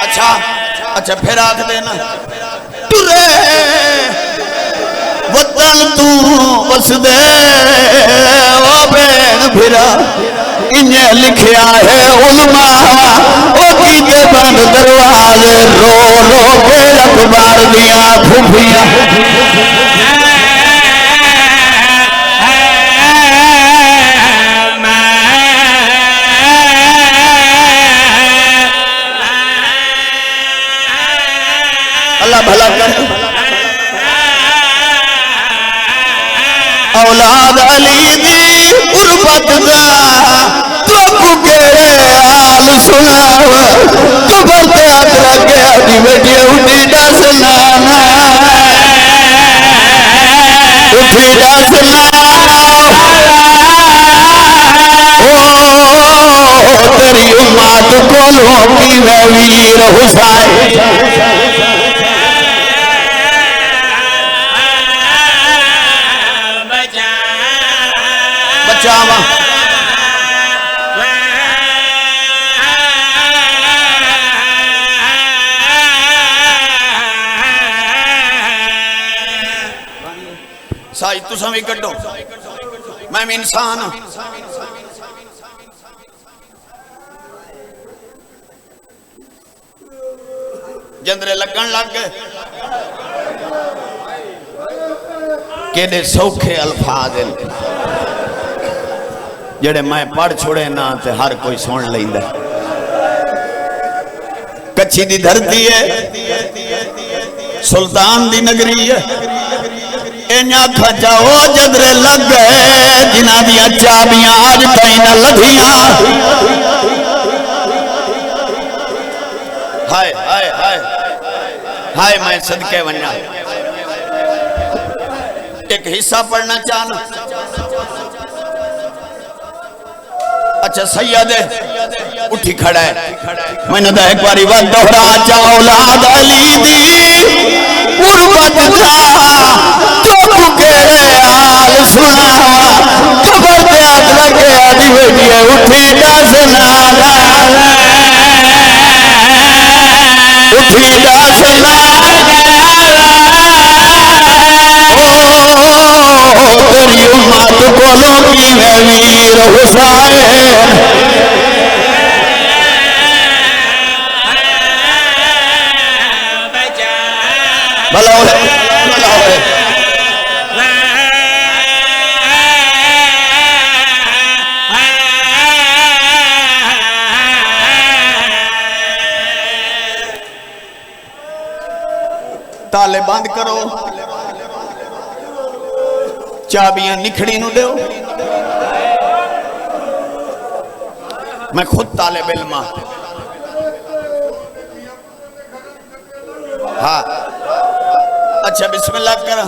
अच्छा अच्छा फिर आख देना तुरे वतन तू वसदे ओ भेड़ भिरा इन्हें लिखिया है उलमा ओ कीते बंद दरवाजे रो रो के अखबार दिया फुफिया औलाद अली दी गुरबत दा दुख केड़े हाल सुनावा कबर ते हाथ रखे आदि बेटी उठी दस नाना उठी दस तेरी उम्मत कोलों की मैं वीर हुसैन बचावा साई तुसा भी कड्डो मैं भी इंसान हाँ जंदरे लगन लग गए केडे सौखे अल्फाज जेड़े मैं पढ़ छोड़े ना ते हर कोई सुन लेंदा कच्छी दी धरती है सुल्तान दी नगरी है आखा जाओ जदरे लग गए जिन्हां दियां चाबियां अज ताईं न लभियां हाय हाय हाय हाय मैं सदके वन्ना एक हिस्सा पढ़ना चाहना अच्छा सैयद उठी खड़ा है मैंने तो एक बारी वक्त दोहरा चा औलाद अली दी गुरबत दा दुख केड़े हाल सुनावा कबर ते हाथ लगे आदि बेटी उठी दस नाना उठी दस तेरी उम्मत कोलों की मैं वीर हुसैन भला हो भला हो ताले बंद करो चाबियां निखड़ी नू दो मैं खुद ताले बिल्मा हाँ अच्छा बिस्मिल्लाह करा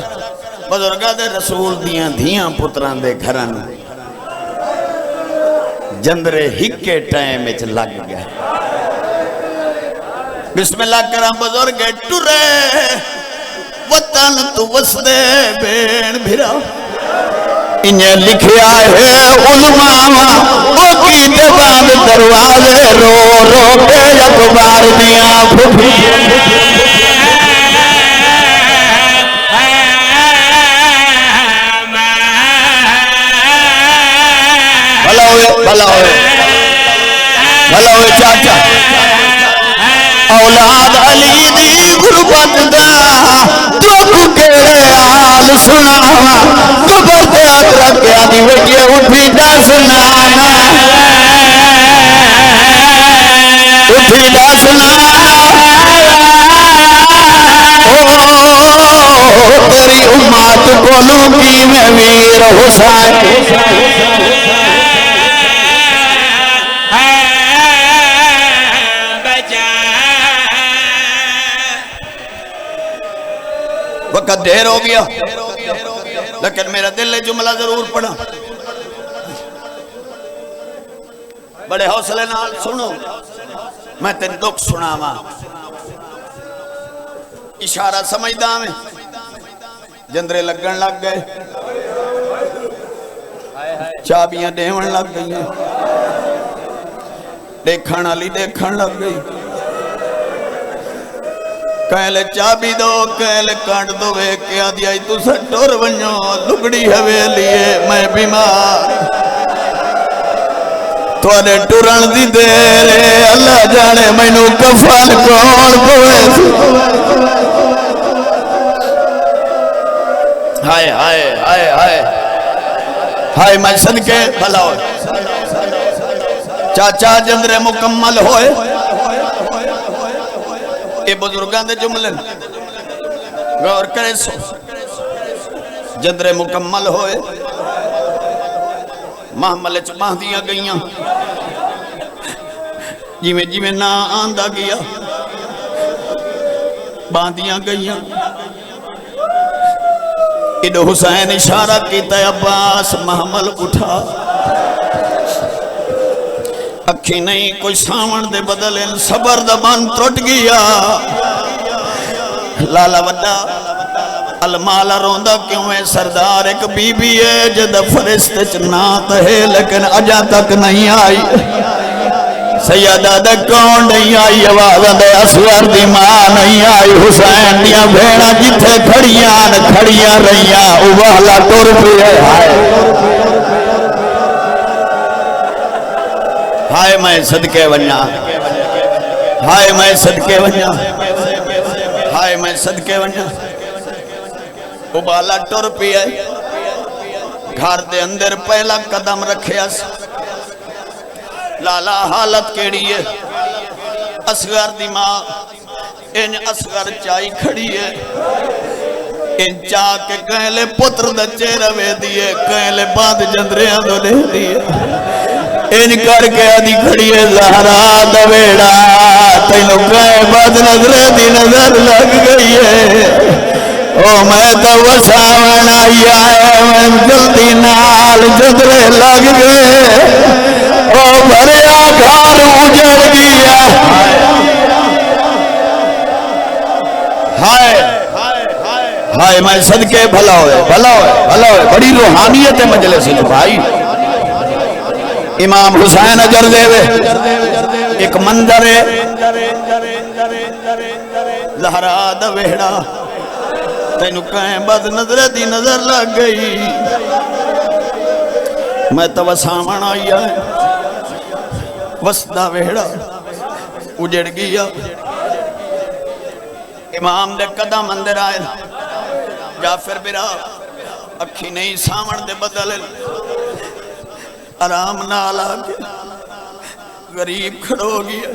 बुजुर्गां दे रसूल दियां धियां पुत्रां दे घरां जंदरे हिक्के टाइम विच लग गया बिस्मिल्लाह करा बुजुर्ग टुरे वतन तू वसदे बेन भिरा इन्हें लिखिया है उलमावा ओ कीते बाद दरवाजे रो रो के अखबार दियां फुफी भला होए भला होए भला होए चाचा औलाद अली दी गुरबत दा दुख केड़े हाल सुनावा कबर ते हाथ रखे आदि बेटी उठी दस नाना उठी दस तेरी उम्मत कोलों की मैं वीर हुसैन वक्त देर हो गया लेकिन मेरा दिल जुमला जरूर पढ़ा बड़े हौसले नाल सुनो मैं तेन दुख सुनावा इशारा समझदा मैं जंदरे लगन लग गए चाबियां देवन लग गई देखण वाली देखण लग गई कहले चाबी दो कहले काट दो वे क्या दिया तुसा टुर वनो लुगड़ी हवेली मैं बीमार थोड़े टुरन दी देर अल्लाह जाने मैनू कफन कौन पवे हाय हाय हाय हाय हाय मैं सदके भला हो चाचा जंदरे मुकम्मल होए ये बुजुर्गां दे जुमले गौर करे सो जंदरे मुकम्मल होए महमल च बांधियां गईयां जिमें जिमें ना आंदा गया बांधियां गईयां इधर हुसैन इशारा किया अब्बास महमल उठा अखी नहीं कोई सावण दे बदले सबर दा बन टुट गया लाला वड्डा अलमाला रोंदा क्यों है सरदार एक बीबी है जद फरिश्ते च नात है लेकिन अजा तक नहीं आई सैयदा दे कौन नहीं आई आवाज़ दे असगर दी मां नहीं आई हुसैन दियां भेड़ा जिथे खड़ियां रहियां उवाला टुर पिए हाय मैं सदके वन्या हाय मैं सदके वन्या हाय मैं सदके वन्या उबाला टुर पिए घर दे अंदर पहला कदम रखिया लाला हालत केड़ी है असगर दी मां इन असगर चाई खड़ी है इन चा के कहले पुत्र दा चेहरा वे दिए कहले बाद जंदरिया दो दे दिए इन करके आदि खड़ी है ज़हरा दवेड़ा तेनों कहे बाद नजरे दी नजर लग गई है ओ मैं तो वसावन आया है मैं जल्दी नाल जदरे लग गए ओ भरिया घर उजड़ गया हाय हाय मैं सदके भला होए बड़ी रूहानियत है मजलिस में भाई इमाम हुसैन अजर देवे एक मंजर है ज़हरा दा वेड़ा तेनू कहें बद नजर दी नजर लग गई मैं तो वसावन आया वसदा वेड़ा उजड़ गया इमाम दे कदम अंदर आए जाफर बिरा अखी नहीं सावण दे बदल आराम नाल आके गरीब खड़ो गया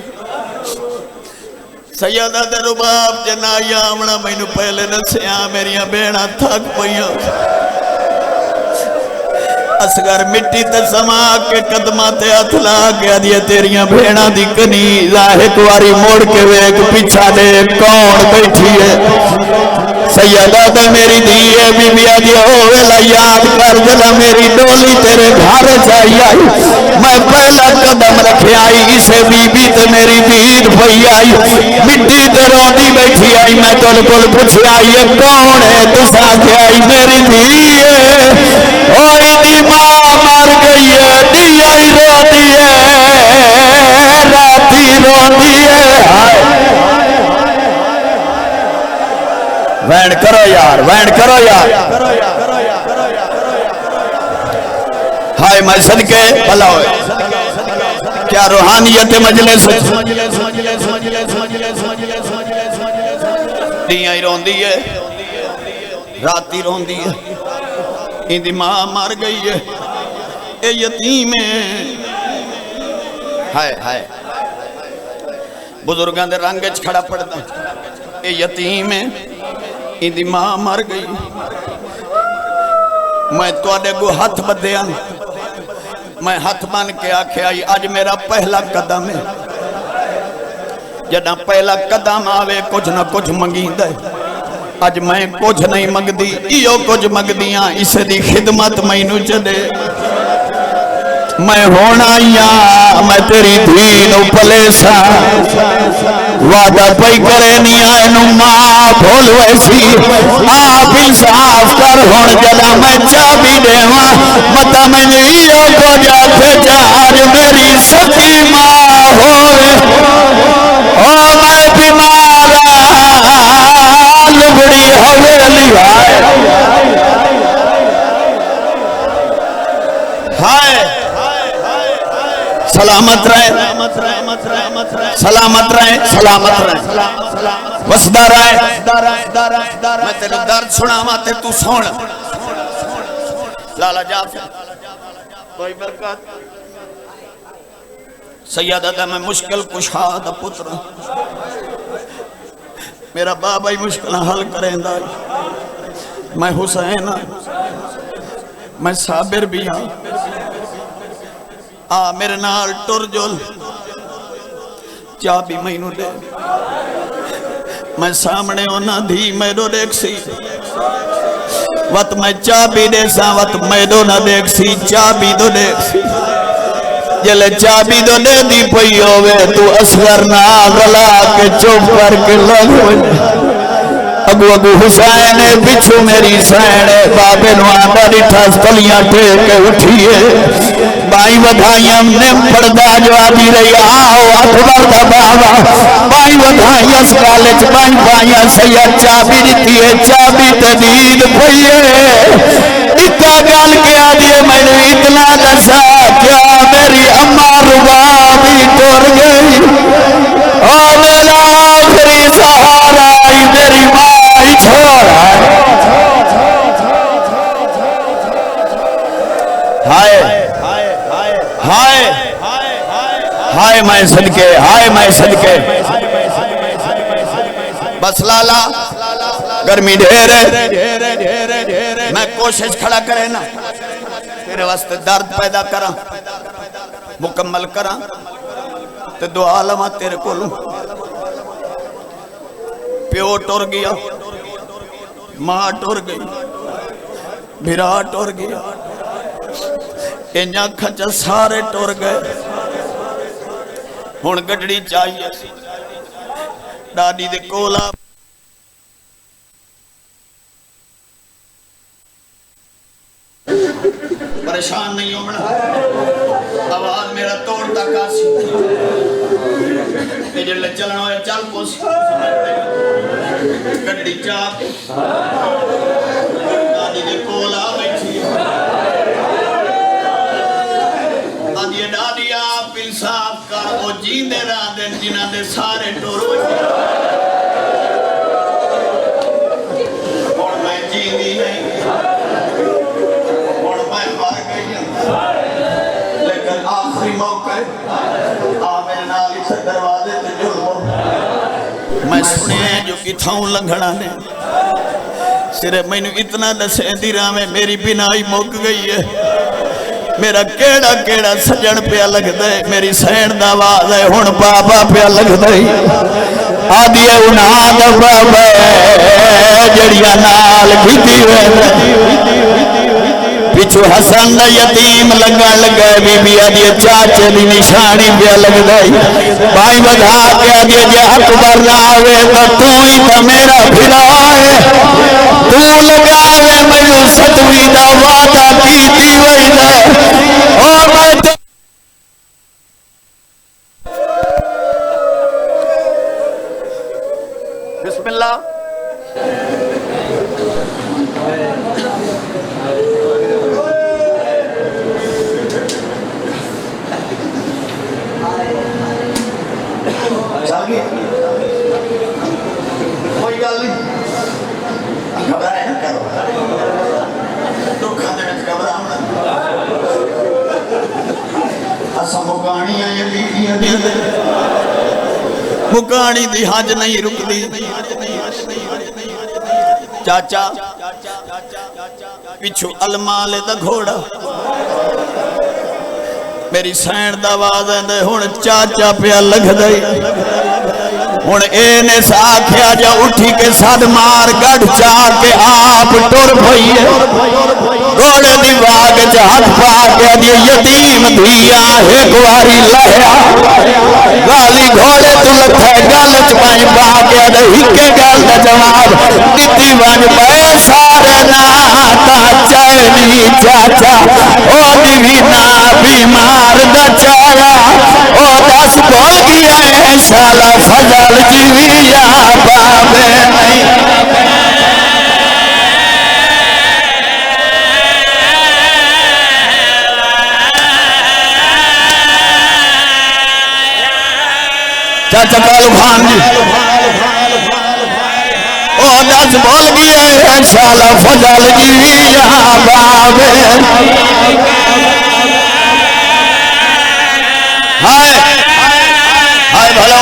सैयदा दे रुबाब जनाया आमना मैनू पहले दसिया मेरिया भेड़ा थक पईयां असगर मिट्टी ते समा के कदमां ते हथ ला के आदिया तेरिया भेड़ा दी कनीज एक बारी मोड़ के वेख पीछा दे कौन बैठी है सैयदा तो मेरी धी है बीबी आदि हो वेला याद कर जला मेरी डोली तेरे घर आई आई मैं पहला कदम रखे आई इसे बीबी ते मेरी भीड़ पई आई मिट्टी ते रोंदी बैठी आई मैं तुल कोल पूछया ये कौन है तुसा के आई मेरी धी है ओ इदी मां मर गई है दी आई रोती है राती रोती है वैन करो यार हाय मैं सदके भला होए क्या रूहानियत मजलिस दियां ही रोंदी है राती रोंदी है इंदी मां मर गई है ये यतीम है हाय बुजुर्गों के रंग च खड़ा पड़ता ये यतीम है इंदी मां मर गई मैं तुहाडे को हथ बधिया मैं हथ बन के आख्या अज मेरा पहला कदम है जदा पहला कदम आवे कुछ ना कुछ मंगींदा अज मैं कुछ नहीं मंगदी इो कुछ मंगदियां इसे दी खिदमत मैनू चले मैं होना या मैं तेरी धी नू पलेसा वादा पई करे नहीं आए नु मां भूल वैसी आप इंसाफ कर हुण जदा मैं चाबी देवा मता मैं इो को जाके चार मेरी सच्ची मां होवे ओ मैं बीमार लुगड़ी हवेली हाय सलामत रहे वसदा रहे मैं तेरे दर्द सुनावा ते तू सुन लाला जाफर कोई बरकत सैयदा मैं मुश्किल कुशा दा पुत्र मेरा बाबा ही मुश्किल हल करेंदा मैं हुसैन मैं साबिर भी हाँ आ मेरे नाल टुर जुल चाबी मैनू दे मैं सामने उन्ना धी मैडो देख सी वत मैं चाबी दे सा वत मैडो ना देख सी चाबी तो देख सी जले चाबी तो दे दी पई होवे तू असगर ना गला के चुप करके लग अगू अगू हुसैन पिछू मेरी सैन बाबे नुआदा डिठा फलियां टेक के उठिए बाई बधाइयां ने पड़दा जवाबी रही आओ अकबर दा बाबा बाई बधाइयां इस कॉलेज बाई बाइयां सैयद चाबी दी है चाबी ते दीद पईए इतना गल के आ दिए मैंने इतना दसा क्या मेरी अम्मा रुबाबी टुर गई ओ मेरा आखिरी सहारा मेरी माई छोड़ा हाय हाय हाय मैं सदके बस लाला गर्मी ढेर मैं कोशिश खड़ा करे ना तेरे वास्ते दर्द पैदा करा मुकम्मल करा ते दुआ लवा तेरे कोलों प्यो टुर गया मां टुर गई भिरा टुर गया इन्ना खचल सारे टुर गए हुण गड्डी चाहिए दादी दे कोला परेशान नहीं होना आवाज मेरा तोड़ता कासी जल्द चलना हो चल पोस गड्डी चाप दादी दे कोल आ बैठी दादी दादी आप इंसाफ कर वो जींदे रात जिन्हां दे सारे टुर हुण मैं जींदी नहीं हुण मैं मर गई लेकिन आखिरी मौका आ मेरे नाल इस दरवाजे ते जुल्म मैं सुने जो किथां लंघना ने सिर्फ मैनू इतना दसे दिरा में मेरी बिनाई मुक गई है मेरा केड़ा केड़ा सजन पिया लगदा है मेरी सैन दा आवाज है हुण बाबा पिया लगदा है आदि उनाद बाबा जड़िया नाल कीती वे पिछू हसन दा यतीम लगन लगे बीबी आदि चाचे दी निशानी पिया लगदा है भाई बधा के आदि जे अकबर ना आवे तो तू ही तो मेरा फिरा है तू लगावे मैनू सतवीं दा वादा कीती वई दे ओ मैं बिस्मिल्लाह कोई गल नहीं घबराए ना करो दुखा दे घबराना असा मुकानी है बीबियां दी मुकानी दी हज नहीं रुकदी चाचा पिछू अलमाले दा घोड़ा मेरी सैन दा आवाज आंदे हुण चाचा पिया लगदा हुण एने आख्या जा उठी के सद मार गढ़ चा के आप टुर पईए घोड़े दी वाग च हाथ पा के दी यतीम धिया एक वारी लहया गाली घोड़े तू लथे गल च पाई पा के दे हिके गल दा जवाब दित्ती वन पे सारे नाता चैनी चाचा ओ दी ना बीमार दा चाया ओ दस बोल गया है शाला फजल जीविया बाबे नहीं चाचा कालू खान जी ओ दस बोल गया है शाला फजल जीविया बाबे हाय हाय भला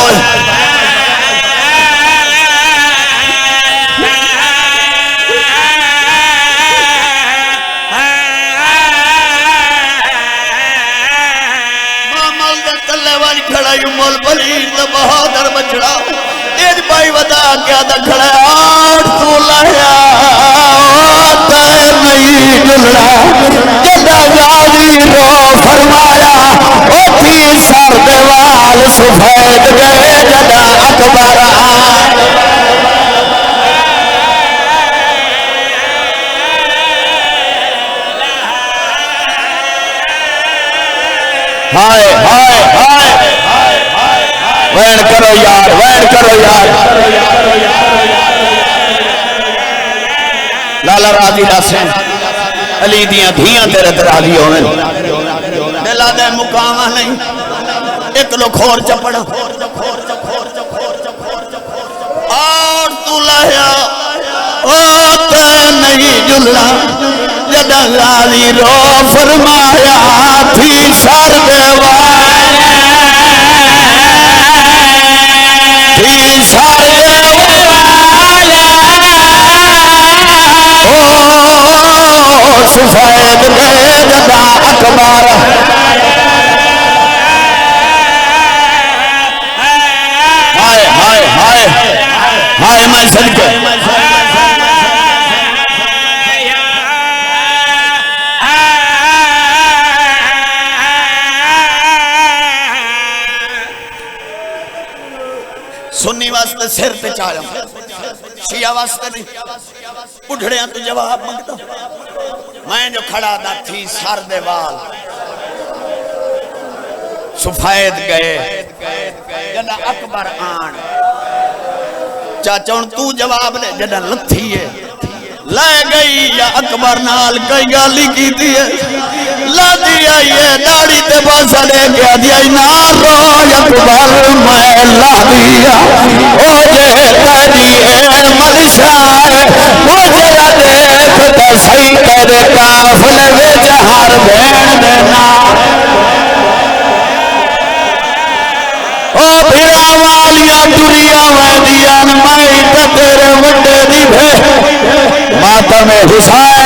पुल दे तले वाली खड़ा मोल बली तो बहादुर बछड़ा एज भाई वदा क्या दा खड़ा आठ तू लाया नहीं जुलना जदा गाजी रो फरमाया ओथी सर देवाल सफेद गए जदा अकबर हाय हाय हाय वैन करो यार लाला राजी दासें अली दियां धियां तेरे ते राजी होवन दिला दे मुकामा नहीं एक लो खोर चपड़ और तू लाया ओ ते नहीं जुलना जदा गाजी रो फरमाया थी सर देवाल थी सर सफेद गए जदा अकबर हाय हाय हाय हाय मैं सदके सुन्नी वास्ते सिर ते चाया शिया वास्ते नहीं बुढ़ड़िया तू जवाब मंगता मैं जो खड़ा था थी सर दे वाल सफेद गए जदा अकबर आन चाचा तू जवाब दे जदा लथी है ले गई या अकबर नाल कई गाली की थी ला दिया ये दाढ़ी ते बासा ले गया दिया ना रो अकबर मैं ला दिया ओ जे तेरी एन मलशार मुझे देख तो सही तेरे काफले विच हर भेड़ देना ओ फिरा वालियां दुनिया वैदियां मैं तो तेरे वड्डे दी भे माता में हुसैन